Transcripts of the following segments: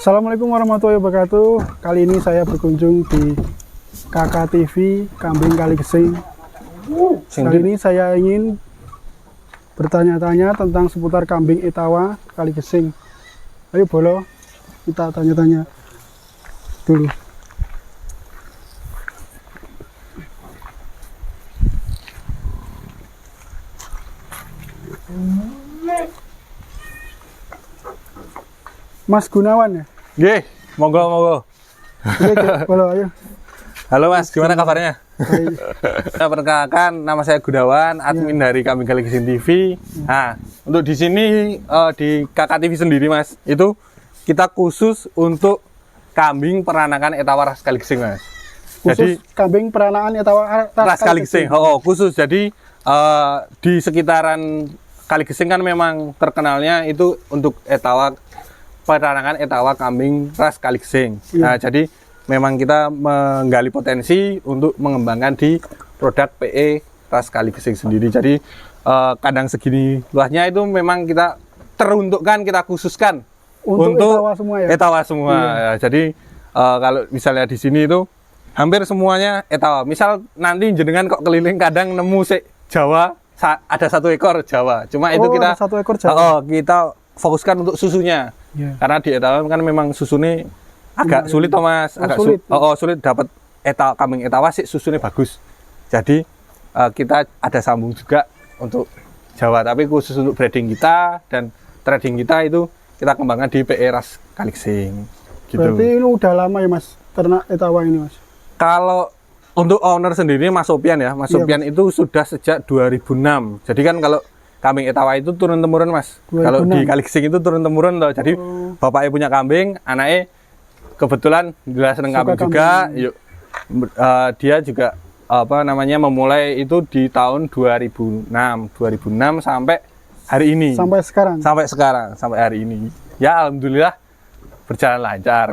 Assalamualaikum warahmatullahi wabarakatuh. Kali ini saya berkunjung di KKTV Kambing Kaligesing. Kali ini saya ingin bertanya-tanya tentang seputar kambing Etawa Kaligesing. Ayo Bolo, kita tanya-tanya dulu. Mas Gunawan ya? Nggih, monggo. Oke, Bolo, ayo. Halo Mas, gimana kabarnya? Perkenalkan, nama saya Gunawan, admin dari Kambing Kaligesing TV. Nah, untuk di sini di KKTV sendiri Mas, itu kita khusus untuk kambing peranakan Etawa ras Kaligesing Mas. Khusus Jadi kambing peranakan Etawa ras Kaligesing. Khusus. Jadi di sekitaran Kaligesing kan memang terkenalnya itu untuk Etawa, peranakan Etawa kambing ras Kaligesing. Nah, jadi memang kita menggali potensi untuk mengembangkan di produk PE ras Kaligesing sendiri. Jadi kandang segini luasnya itu memang kita teruntukkan, kita khususkan untuk Etawa semua ya. Etawa semua. Ya, jadi kalau misalnya di sini itu hampir semuanya Etawa. Misal nanti jenengan kok keliling kadang nemu Jawa, ada 1 ekor Jawa. Cuma itu kita 1 ekor Jawa. kita fokuskan untuk susunya. Karena di Etawa kan memang susunya agak sulit toh Mas, agak sulit dapat kambing Etawa sih susunya bagus. Jadi kita ada sambung juga untuk Jawa, tapi khusus untuk breeding kita dan trading kita itu kita kembangkan di PE ras Kaligesing. Gitu. Berarti ini udah lama ya Mas ternak Etawa ini Mas? Kalau untuk owner sendiri Mas Sopian ya, Mas Sopian itu sudah sejak 2006. Jadi kan kalau kambing Etawa itu turun-temurun Mas. 2006. Kalau di Kaligesing itu turun-temurun loh. Jadi bapaknya punya kambing, anaknya kebetulan dia seneng kambing juga. Dia juga memulai itu di tahun 2006 sampai hari ini. Sampai sekarang, sampai hari ini. Ya alhamdulillah berjalan lancar.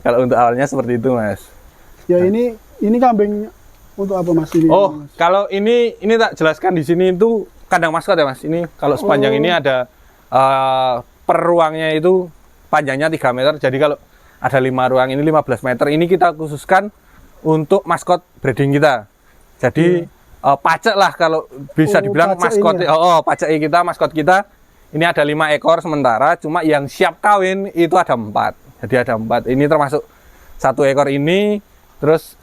Kalau untuk awalnya seperti itu Mas. Ya ini kambing untuk apa Mas ini? Mas? Kalau ini tak jelaskan di sini itu kandang maskot ya Mas. Ini kalau sepanjang ini ada per ruangnya itu panjangnya 3 meter. Jadi kalau ada 5 ruang ini 15 meter. Ini kita khususkan untuk maskot breeding kita. Jadi pacek lah kalau bisa dibilang maskot. Pacek kita, maskot kita. Ini ada 5 ekor sementara. Cuma yang siap kawin itu ada 4. Jadi ada 4. Ini termasuk 1 ekor ini. Terus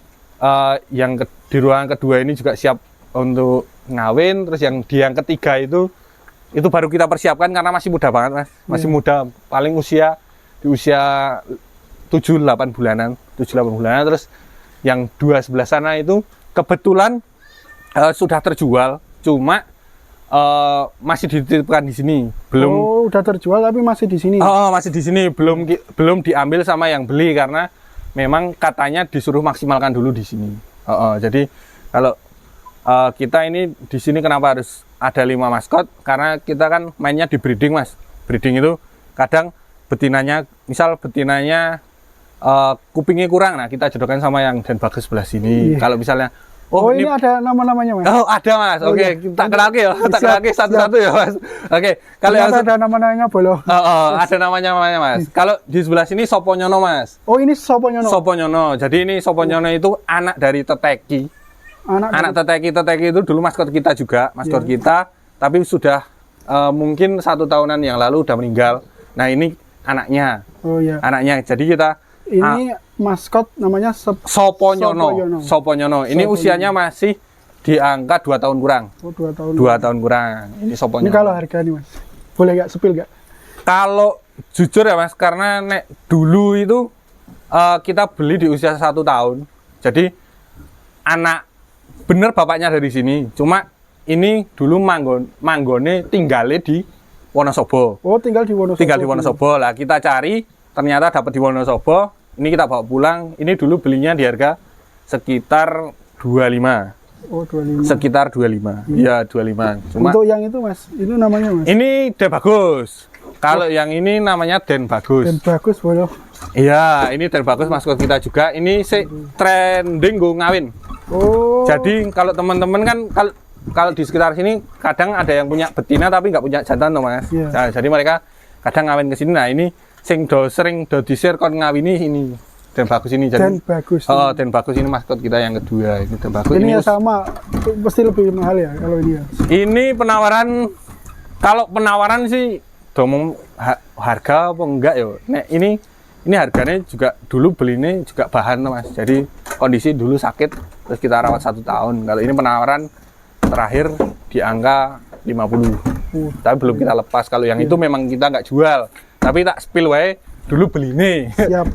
di ruangan kedua ini juga siap untuk ngawin. Terus yang ketiga itu baru kita persiapkan karena masih muda banget Mas. Masih muda, paling di usia 7-8 bulanan. Terus yang 2 sebelah sana itu kebetulan sudah terjual, cuma masih dititipkan di sini. Belum. Udah terjual tapi masih di sini. Masih di sini, belum diambil sama yang beli karena memang katanya disuruh maksimalkan dulu di sini. Jadi kalau kita ini di sini kenapa harus ada 5 maskot? Karena kita kan mainnya di breeding Mas. Breeding itu kadang betinanya kupingnya kurang. Nah kita jodohkan sama yang Den Bagus sebelah sini. Kalau misalnya ini ada nama-namanya Mas? Ada Mas. Oke, kita kenalke ya. Kita kenalke satu-satu ya Mas. Oke, kalau yang ada nama-namanya Bolo. Ada namanya Mas. Kalau di sebelah sini Soponyono Mas. Ini Soponyono. Soponyono. Jadi ini Soponyono itu anak dari Teteki. Anak Teteki itu dulu maskot kita juga, kita, tapi sudah mungkin 1 tahunan yang lalu udah meninggal. Nah, ini anaknya. Anaknya. Jadi kita ini maskot namanya Soponyono. Ini usianya masih di angka 2 tahun kurang. 2 tahun. 2 tahun kurang. Ini Soponyono. Ini kalau harga nih Mas, boleh nggak sepil nggak? Kalau jujur ya Mas, karena dulu itu kita beli di usia 1 tahun. Jadi anak bener bapaknya dari sini. Cuma ini dulu manggone tinggalnya di Wonosobo. Tinggal di Wonosobo. Lah kita cari, ternyata dapat di Wonosobo. Ini kita bawa pulang. Ini dulu belinya di harga sekitar 25. 25. Sekitar 25. Iya, 25. Cuma untuk yang itu Mas, ini namanya Mas? Ini Den Bagus. Kalau yang ini namanya Den Bagus. Den Bagus Bolo. Iya, ini Den Bagus maskot kita juga. Ini trending go ngawin. Jadi kalau teman-teman kan kalau di sekitar sini kadang ada yang punya betina tapi nggak punya jantan toh Mas. Nah, jadi mereka kadang ngawin ke sini. Nah, ini sing sering disir kon ngawini ini Dan Bagus ini. Jadi, Dan Bagus. Oh, Dan Bagus ini maskot kita yang kedua. Ini Dan Bagus. Ini ya sama, pasti lebih mahal ya kalau ini ya. Ini penawaran, kalau penawaran sih domong harga apa enggak ya. Nek ini harganya juga dulu belinya juga bahan Mas. Jadi kondisi dulu sakit terus kita rawat 1 tahun. Kalau ini penawaran terakhir di angka 50. Tapi belum kita lepas. Kalau yang itu memang kita nggak jual. Tapi tak spill wae dulu beli nih.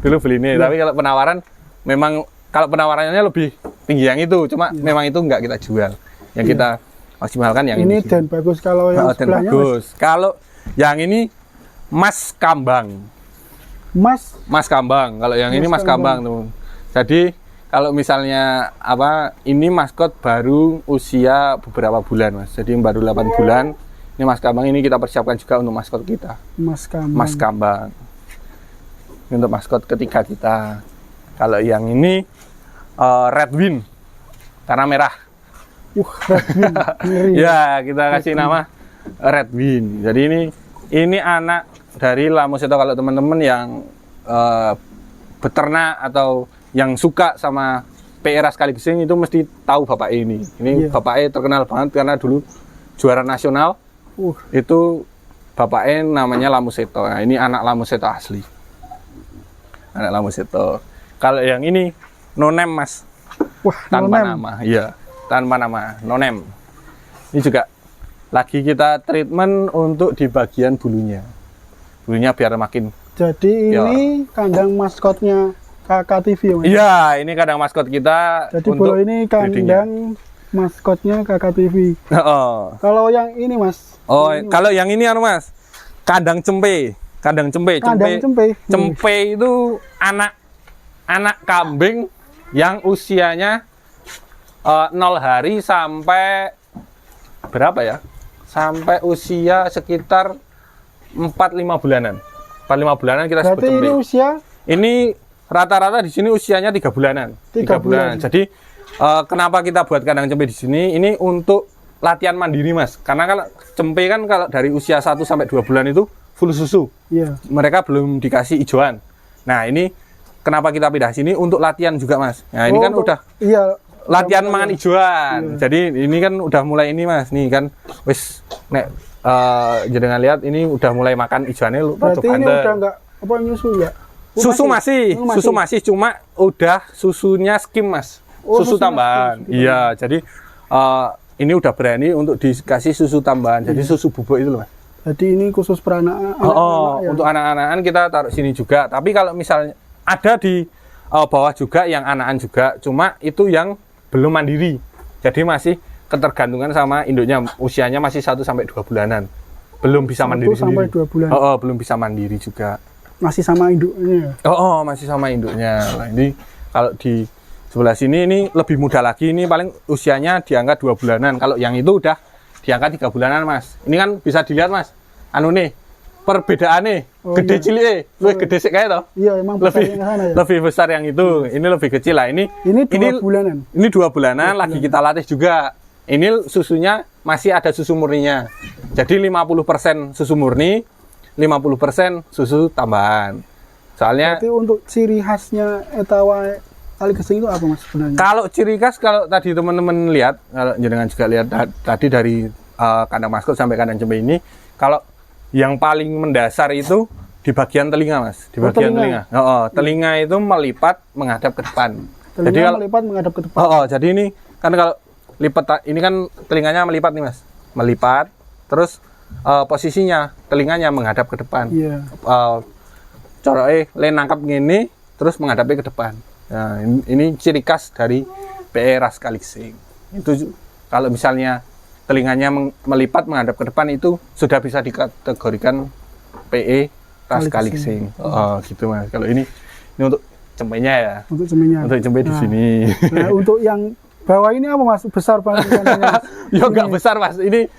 Dulu beli nih. Tapi kalau penawaran memang kalau penawarannya lebih tinggi yang itu. Cuma memang itu nggak kita jual. Yang kita maksimalkan yang ini. Ini Dan Bagus. Kalau yang Dan sebelahnya Bagus. Kalau yang ini Mas Kambang. Mas Kambang. Kalau yang ini Mas Kambang tuh. Jadi kalau misalnya ini maskot baru usia beberapa bulan Mas. Jadi baru 8 bulan. Ini Mas Kambang ini kita persiapkan juga untuk maskot kita. Mas Kambang. Ini untuk maskot ketiga kita. Kalau yang ini Red Win karena merah. Red Win. Ya, kita kasih nama Red Win. Jadi ini anak dari Lamuseto. Kalau teman-teman yang beternak atau yang suka sama PE Ras Kaligesing itu mesti tahu bapak ini. Ini bapaknya terkenal banget karena dulu juara nasional. Itu bapaknya namanya Lamuseto. Nah, ini anak Lamuseto asli. Anak Lamuseto. Kalau yang ini nonem Mas. Tanpa nama. Iya, tanpa nama, nonem. Ini juga lagi kita treatment untuk di bagian bulunya. Bulunya biar makin. Jadi ini kandang maskotnya Kakak TV ya Mas? Iya, ini kandang maskot kita. Jadi bolo ini kandang maskotnya Kakak TV. Kalau yang ini Mas? Kalau yang ini Mas, kandang cempe. Kandang cempe. Cempe itu anak kambing yang usianya 0 hari sampai berapa ya? Sampai usia sekitar 4-5 bulanan. 4-5 bulanan kita sebut cempe. Berarti ini usia? Ini rata-rata di sini usianya 3 bulanan. 3 bulan. Jadi kenapa kita buat kandang cempe di sini? Ini untuk latihan mandiri Mas. Karena kalau cempe kan kalau dari usia 1 sampai 2 bulan itu full susu. Iya. Mereka belum dikasih hijauan. Nah, ini kenapa kita pindah sini untuk latihan juga Mas. Nah, ini kan udah latihan mangan hijauan. Jadi ini kan udah mulai ini Mas. Nih kan wis nek jenengan lihat ini udah mulai makan hijauannya. Berarti ini udah enggak nyusu ya? Susu masih cuma udah susunya skim Mas. Susu tambahan. Iya, jadi ini udah berani untuk dikasih susu tambahan. Jadi susu bubuk itu loh Mas. Jadi ini khusus anak-anak ya? Untuk anak-anakan kita taruh sini juga. Tapi kalau misalnya ada di bawah juga yang anakan juga, cuma itu yang belum mandiri. Jadi masih ketergantungan sama induknya. Usianya masih 1 sampai 2 bulanan. Belum bisa mandiri sendiri. 1 sampai 2 bulan. Belum bisa mandiri juga. Masih sama induknya. Masih sama induknya. Nah, ini kalau di sebelah sini ini lebih muda lagi. Ini paling usianya di angka 2 bulanan. Kalau yang itu udah di angka 3 bulanan Mas. Ini kan bisa dilihat Mas. Perbedaannya gede cilik, lebih gede sih kayak toh. Iya, emang lebih besar yang itu. Ini lebih kecil lah. Ini 2 bulanan. Ini 2 bulanan lagi kita latih juga. Ini susunya masih ada susu murninya. Jadi 50% susu murni, 50% susu tambahan. Soalnya berarti untuk ciri khasnya Etawa Kaligesing itu apa Mas sebenarnya? Kalau ciri khas, kalau tadi teman-teman lihat, kalau jenengan juga lihat tadi dari kandang maskot sampai kandang cempe ini, kalau yang paling mendasar itu di bagian telinga Mas, di bagian telinga. Telinga itu melipat menghadap ke depan. Jadi kalau melipat menghadap ke depan. Jadi ini kan kalau lipat ini kan telinganya melipat nih Mas, melipat, terus posisinya telinganya menghadap ke depan. Iya. Coroknya nangkap gini, terus menghadapnya ke depan. Nah, ini ciri khas dari PE Ras Kaligesing. Itu kalau misalnya telinganya melipat menghadap ke depan itu sudah bisa dikategorikan PE Ras Kaligesing. Gitu Mas. Kalau ini untuk cempenya ya. Untuk cempenya. Untuk cempe di sini. Nah, untuk yang bawah ini apa Mas? Besar banget kandangnya. Ya enggak besar Mas. Ini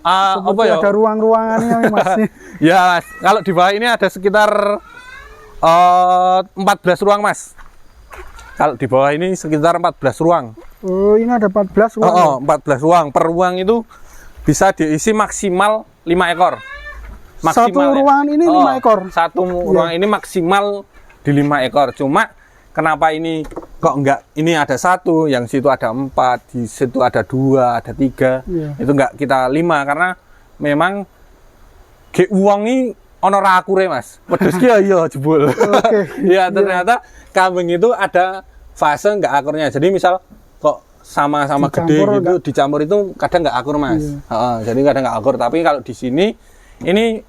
apa ya? Ada ruang-ruangannya Mas. Ya Mas. Kalau di bawah ini ada sekitar 14 ruang Mas. Kalau di bawah ini sekitar 14 ruang. Oh, ini ada 14 ruang. 14 ruang. Per ruang itu bisa diisi maksimal 5 ekor. Satu ya. ruangan ini 5 ekor. Satu ruang ini maksimal di 5 ekor. Cuma kenapa ini kok enggak? Ini ada 1, yang situ ada 4, di situ ada 2, ada 3. Itu enggak kita 5 karena memang ge uang ini ono ra akure, Mas. Wedhus ki ya jebul. Ya ternyata kambing itu ada fase enggak akurnya. Jadi misal kok sama-sama gede gitu dicampur itu kadang enggak akur, Mas. Jadi kadang enggak akur, tapi kalau di sini ini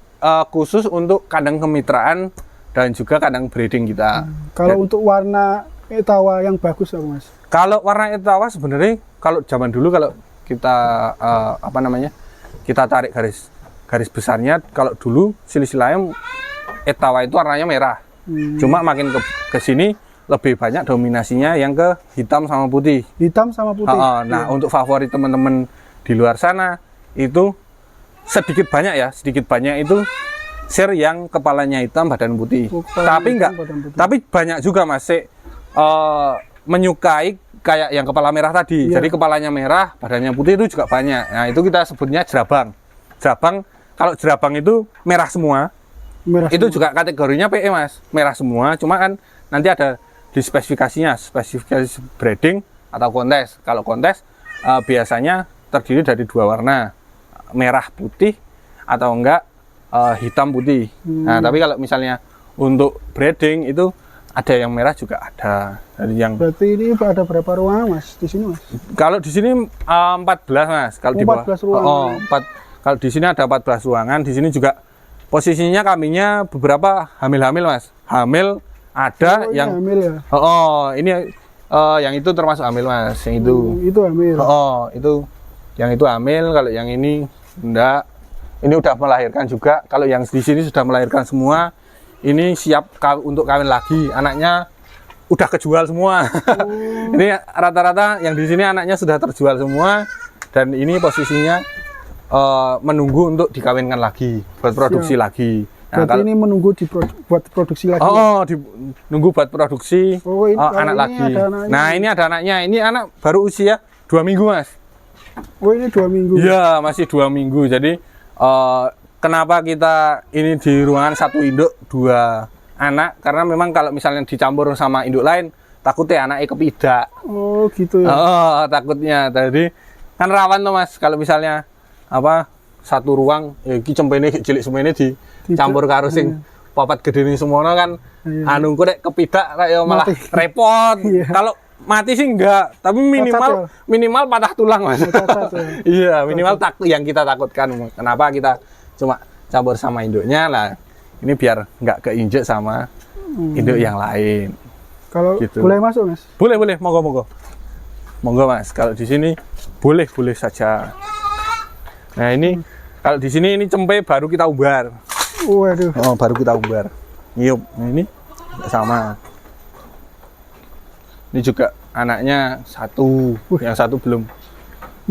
khusus untuk kandang kemitraan dan juga kandang breeding kita. Kalau untuk warna etawa yang bagus apa, Mas? Kalau warna etawa sebenarnya kalau zaman dulu kalau kita apa namanya? Kita tarik garis besarnya, kalau dulu silsilah ayam etawa itu warnanya merah. Cuma makin ke sini lebih banyak dominasinya yang ke hitam sama putih. Hitam sama putih. Nah, untuk favorit teman-teman di luar sana itu sedikit banyak itu share yang kepalanya hitam badan putih. Tapi banyak juga Mas menyukai kayak yang kepala merah tadi. Jadi kepalanya merah, badannya putih itu juga banyak. Nah, itu kita sebutnya jerabang. Kalau jerabang itu merah semua. Itu juga kategorinya PE, Mas. Merah semua, cuma kan nanti ada di spesifikasinya, spesifikasi breeding atau kontes. Kalau kontes biasanya terdiri dari 2 warna, merah putih atau enggak hitam putih. Nah, tapi kalau misalnya untuk breeding itu ada yang merah juga ada. Jadi yang berarti ini ada berapa ruangan, Mas, di sini, Mas? Kalau di sini 14, Mas. Kalau di bawah 14 ruangan. Kalau di sini ada 14 ruangan. Di sini juga posisinya kambingnya beberapa hamil-hamil, Mas. Hamil ada yang hamil ya. Ini yang itu termasuk hamil, Mas. Yang itu. Itu hamil. Itu yang itu hamil. Kalau yang ini enggak. Ini udah melahirkan juga. Kalau yang di sini sudah melahirkan semua. Ini siap untuk kawin lagi. Anaknya udah kejual semua. Ini rata-rata yang di sini anaknya sudah terjual semua. Dan ini posisinya menunggu untuk dikawinkan lagi, buat produksi lagi. Nah, berarti ini menunggu buat produksi lagi. Nunggu buat produksi anak lagi. Nah, ini ada anaknya. Ini anak baru usia 2 minggu, Mas. Ini 2 minggu. Iya, masih 2 minggu. Jadi kenapa kita ini di ruangan 1 induk 2 anak? Karena memang kalau misalnya dicampur sama induk lain, takutnya anaknya kepidak. Oh, gitu ya. Takutnya. Jadi kan rawan tuh, Mas, kalau misalnya satu ruang iki cempene cilik semene dicampur karo sing papat gedene semono kan anu kok nek kepidak ya malah repot. Kalau mati sih enggak, tapi minimal patah tulang, Mas. Iya, minimal yang kita takutkan. Kenapa kita cuma campur sama induknya lah. Ini biar enggak keinjek sama induk yang lain. Kalau gitu. Boleh masuk, Mas? Boleh, monggo. Monggo, Mas. Kalau di sini boleh saja. Nah, ini kalau di sini ini cempe baru kita umbar. Waduh. Baru kita umbar. Yuk, ini sama. Ini juga anaknya 1, yang 1 belum.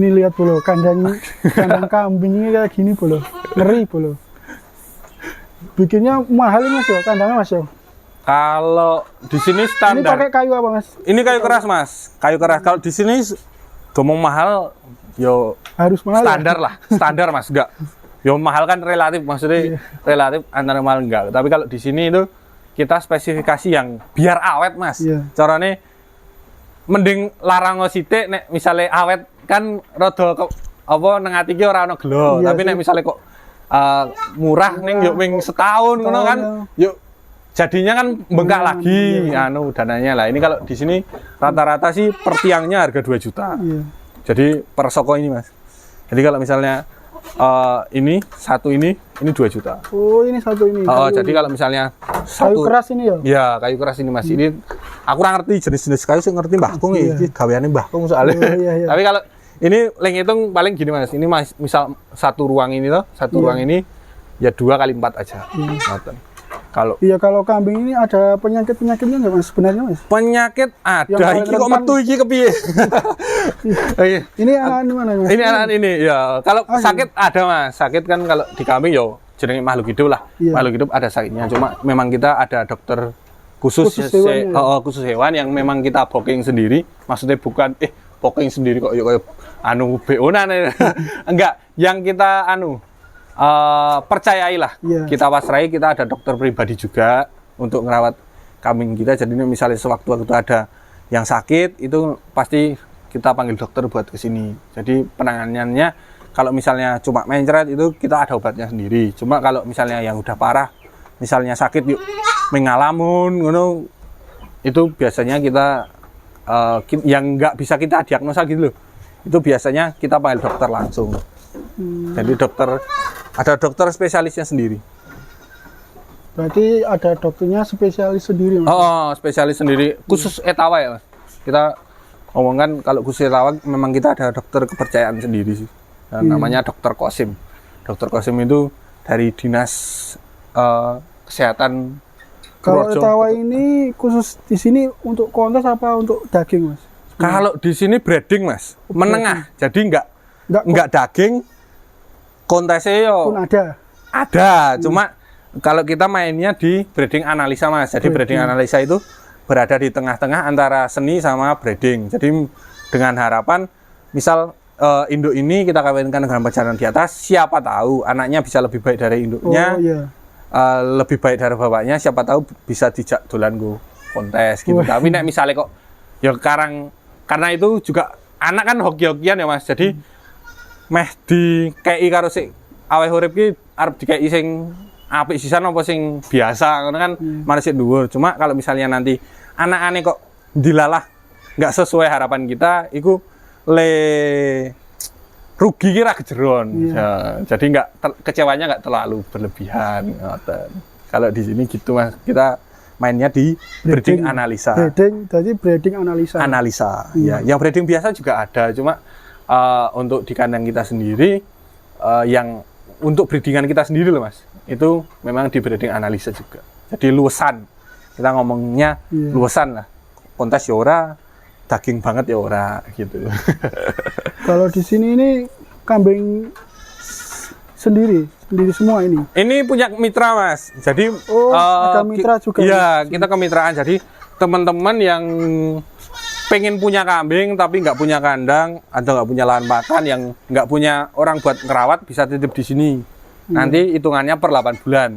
Ini lihat bolo, kandang kambingnya kayak gini bolo, ngeri bolo. Bikinnya mahal, Mas ya, kandangnya, Mas ya. Kalau di sini standar. Ini pakai kayu apa, Mas? Ini kayu keras, Mas. Kayu keras. Kalau di sini ngomong mahal, yo harus mahal. Standar, Mas. Enggak. Yo mahal kan relatif, maksudnya relatif antara mahal enggak. Tapi kalau di sini itu kita spesifikasi yang biar awet, Mas. Caranya mending larang sithik nek misale awet kan rada nang ati ki ora ana gelo. Tapi nek misale kok murah ning yo ping setahun ngono kan, yuk jadinya kan bengkak lagi dananya lah. Ini kalau di sini rata-rata sih per tiangnya harga 2 juta. Jadi per soko ini, Mas. Jadi kalau misalnya ini 2 juta. Oh, ini 1 ini. Jadi kalau misalnya kayu keras ini ya? Ya, kayu keras ini, Mas. Ini aku ora ngerti jenis-jenis kayu, sing ngerti mbahku iki gaweane mbahku soalnya. Tapi kalau ini leng hitung paling gini, Mas. Ini misal 1 ruang ini toh, 1 ruang ini ya 2 kali 4 aja. Kalau kambing ini ada penyakitnya nggak, Mas, sebenarnya, Mas? Penyakit ada. Iki kok metu iki kepiye? Ini anak mana, Mas? Ini anak ini ya. Kalau sakit ada, Mas. Sakit kan kalau di kambing yo jenenge makhluk hidup lah. Makhluk hidup ada sakitnya. Cuma memang kita ada dokter khusus hewan yang memang kita booking sendiri. Maksudnya bukan booking sendiri kok BO-nan. Enggak, yang kita percayailah, Iya. kita wasrai, kita ada dokter pribadi juga untuk merawat kambing kita. Jadi misalnya sewaktu-waktu ada yang sakit, itu pasti kita panggil dokter buat kesini. Jadi penanganannya kalau misalnya cuma mencret itu kita ada obatnya sendiri. Cuma kalau misalnya yang udah parah, misalnya sakit yuk mengalamun, ngono, itu biasanya kita yang nggak bisa kita diagnosa gitu loh. Itu biasanya kita panggil dokter langsung. Jadi ada dokter spesialisnya sendiri. Berarti ada dokternya spesialis sendiri, Mas? Oh, spesialis sendiri khusus etawa ya, Mas. Kita ngomongkan kalau khusus etawa memang kita ada dokter kepercayaan sendiri sih. Namanya Dokter Kosim. Dokter Kosim itu dari dinas kesehatan. Kalau Purworejo. etawa ini khusus di sini untuk kontes apa untuk daging, Mas? Kalau di sini breeding, Mas, menengah. Jadi nggak daging. Kontesnya yo pun ada. Cuma kalau kita mainnya di breeding analisa, Mas. Jadi breeding analisa itu berada di tengah-tengah antara seni sama breeding. Jadi dengan harapan misal induk ini kita kawinkan dengan pejantan di atas, siapa tahu anaknya bisa lebih baik dari induknya. Oh, iya. Lebih baik dari bapaknya, siapa tahu bisa dijak dolan go kontes gitu. Wah. Tapi nek misalnya kok ya karena itu juga anak kan hoki-hokian ya, Mas. Jadi meh dikei karo sik aweh urip ki arep dikei sing apik sisan apa sing biasa ngono kan malah sik dhuwur. Cuma kalau misalnya nanti anak-anak kok dilalah nggak sesuai harapan kita, iku rugi kira kejeron. Ya, jadi kecewanya nggak terlalu berlebihan. Kalau di sini gitu, Mas, kita mainnya di breeding analisa. Jadi breeding analisa. Analisa, ya. Yang breeding biasa juga ada, cuma untuk di kandang kita sendiri, yang untuk breedingan kita sendiri loh, Mas, itu memang di breeding analisa juga. Jadi luasan, kita ngomongnya luasan lah. Kontes ya ora, daging banget ya ora, gitu. Kalau di sini ini kambing sendiri semua ini. Ini punya mitra, Mas. Jadi ada mitra juga. Iya, kita kemitraan. Jadi teman-teman yang pengen punya kambing tapi nggak punya kandang atau nggak punya lahan pakan, yang nggak punya orang buat ngerawat, bisa titip di sini. Nanti hitungannya per 8 bulan.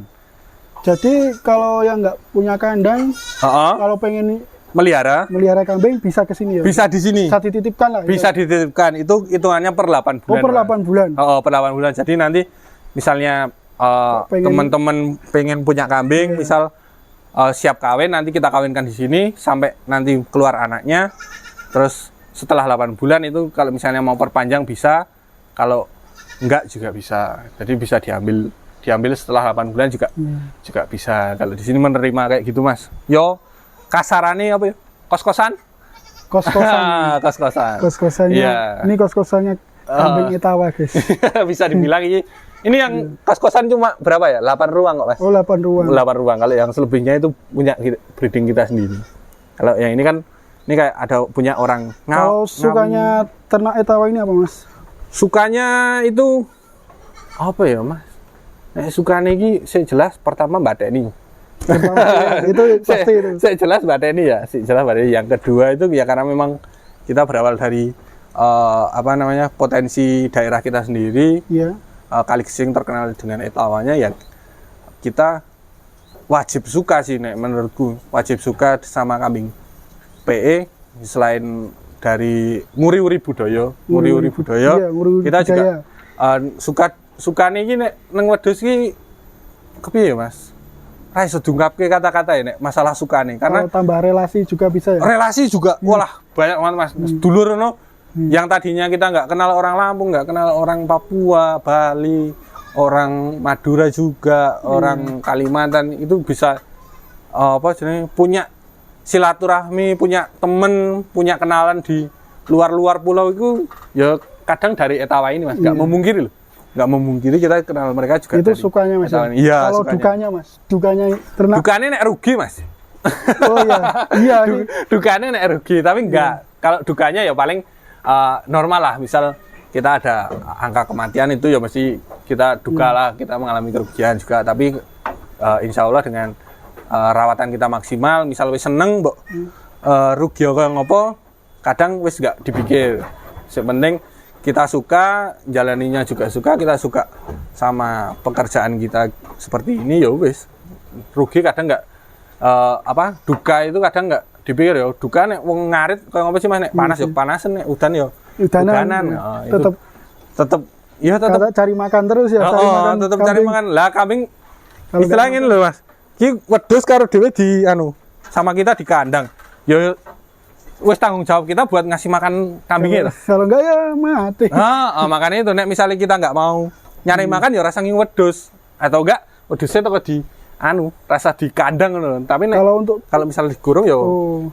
Jadi kalau yang nggak punya kandang, kalau pengen melihara kambing bisa ke sini ya. Bisa di sini. Bisa dititipkan lah. Bisa dititipkan. Itu hitungannya per 8 bulan. Oh, per 8 bulan. Per 8 bulan. Jadi nanti misalnya teman-teman pengen punya kambing, misal siap kawin, nanti kita kawinkan di sini sampai nanti keluar anaknya. Terus setelah 8 bulan itu kalau misalnya mau perpanjang bisa, kalau enggak juga bisa. Jadi bisa diambil setelah 8 bulan juga bisa. Kalau di sini menerima kayak gitu, Mas. Yo kasarannya apa ya? Kos-kosan? Kos-kosan. Kos-kosannya. Iya. Ini kos-kosannya kambing etawa, guys. Bisa dibilang ini yang kos-kosan cuma berapa ya? 8 ruang kok, Mas. Oh, 8 ruang. 8 ruang. Kalau yang selebihnya itu punya breeding kita sendiri. Kalau yang ini kan kayak ada punya orang. Kalau sukanya ternak etawa ini apa, Mas? Sukanya itu apa ya, Mas? Sukanya ini saya jelas pertama Mbak Teni. Itu pasti itu. Saya jelas Mbak Teni ya, jelas Mbak Teni. Yang kedua itu ya karena memang kita berawal dari potensi daerah kita sendiri. Iya. Kali Gesing terkenal dengan etawanya, ya kita wajib suka sih, menurutku wajib suka sama kambing PE. Selain dari nguri-uri budaya, iya, kita juga suka nih neng wedhus ki kepiye, Mas? Ra iso dungkapke kata-kata ya nek masalah suka nih, karena tambah relasi juga bisa ya. Relasi juga, walah banyak banget, Mas. Dulur no, yang tadinya kita nggak kenal orang Lampung, nggak kenal orang Papua, Bali, orang Madura juga, orang Kalimantan, itu bisa punya silaturahmi, punya temen, punya kenalan di luar-luar pulau itu ya kadang dari etawa ini, Mas. Nggak memungkiri loh. Nggak memungkiri kita kenal mereka juga. Itu sukanya, Mas. Iya, kalau dukanya, Mas. Dukanya ternak. Dukanya nek rugi, Mas. Oh iya. Iya. Dukanya nek rugi, tapi enggak. Kalau dukanya ya paling normal lah. Misal kita ada angka kematian itu ya mesti kita duka lah, kita mengalami kerugian juga. Tapi insya Allah dengan rawatan kita maksimal, misal wis seneng, rugi apa ngopo, kadang wis nggak dipikir. Sepenting kita suka, jalaninya juga suka, kita suka sama pekerjaan kita seperti ini, ya wis. Rugi kadang nggak duka itu kadang nggak dipikir ya. Duka nek wong ngarit kayak ngopo sih Mas, nek panas ya panasan, nek udan ya udanan. Tetep cari makan terus ya, tetep cari makan. Lah kambing istilahnya ini loh Mas. Ki wedhus karo dhewe sama kita di kandang. Ya wis tanggung jawab kita buat ngasih makan kambingnya. Kalau enggak ya mati. Makanya itu nek misalnya kita nggak mau nyari makan ya rasa nging wedhus atau enggak wedhusnya toko di rasa di kandang loh. Tapi nek kalau misalnya digurung ya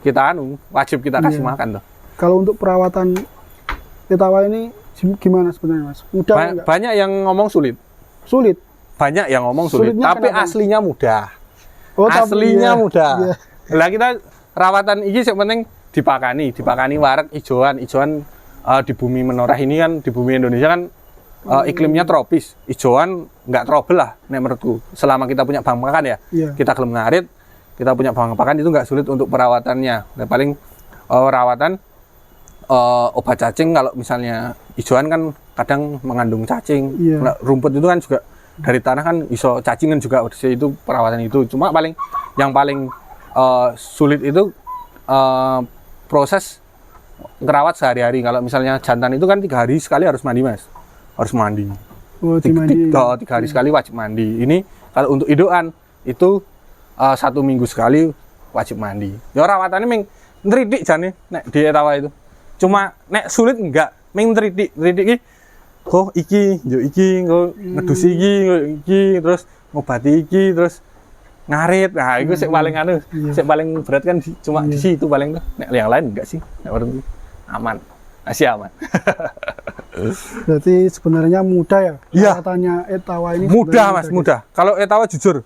kita wajib kita kasih makan tuh. Kalau untuk perawatan etawa ini gimana sebenarnya Mas? Mudah enggak? Banyak yang ngomong sulit. Sulit. Banyak yang ngomong sulit, tapi kenapa? Aslinya mudah. Aslinya mudah. Lah kita rawatan ini yang penting dipakani warek ijoan di bumi menoreh ini kan, di bumi Indonesia kan iklimnya tropis, ijoan nggak trouble lah nek menurutku. Selama kita punya bang pakan ya, kita gelem ngarit, kita punya bang pakan itu nggak sulit untuk perawatannya. Dan paling rawatan obat cacing, kalau misalnya ijoan kan kadang mengandung cacing. Nah, rumput itu kan juga dari tanah kan iso cacingan juga, itu perawatan itu. Cuma yang paling sulit itu proses ngerawat sehari-hari. Kalau misalnya jantan itu kan 3 hari sekali harus mandi Mas, harus mandi. 3 hari sekali wajib mandi. Ini kalau untuk indukan itu 1 minggu sekali wajib mandi. Ya rawatannya meng nridik jane nek di etawa itu. Cuma nek sulit enggak, meng nridik iki ngedus iki terus ngobati iki terus ngarit. Nah, itu sing paling sing paling berat kan cuma di situ paling tuh. Nek yang lain enggak sih. Nek orang aman. Masih aman. Berarti sebenarnya mudah ya? Perawatannya etawa ini mudah Mas, mudah. Kalau etawa jujur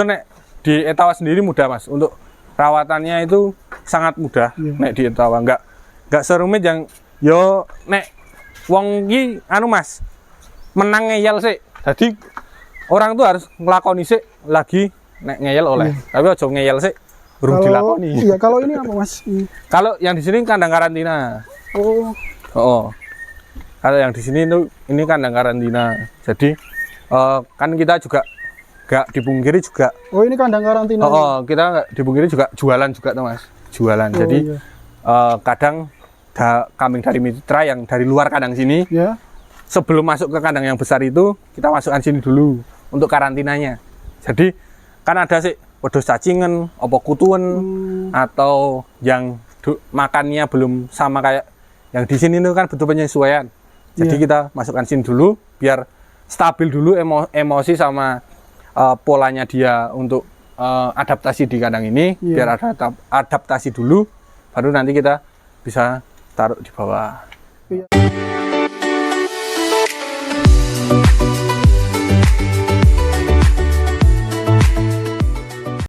nek di etawa sendiri mudah Mas. Untuk perawatannya itu sangat mudah. Nek di etawa enggak serumit yang yo nek wong iki Mas menang ngeyel sih. Jadi orang tuh harus ngelakoni sih lagi nek ngeyel oleh. Tapi aja ngeyel sih urung dilakoni. Iya, kalau ini apa Mas? Kalau yang di sini kandang karantina. Kalau yang di sini itu ini kandang karantina. Jadi kan kita juga nggak dipungkiri juga. Ini kandang karantina. Kita nggak dipungkiri juga jualan juga tuh Mas. Jualan. Jadi kadang kambing dari mitra yang dari luar kandang sini. Sebelum masuk ke kandang yang besar itu kita masukkan sini dulu untuk karantinanya. Jadi kan ada sih wedhus cacingan, opo kutuen, atau yang makannya belum sama kayak yang di sini itu kan butuh penyesuaian. Jadi kita masukkan sini dulu biar stabil dulu emosi sama polanya dia untuk adaptasi di kandang ini. Biar ada adaptasi dulu, baru nanti kita bisa taruh di bawah.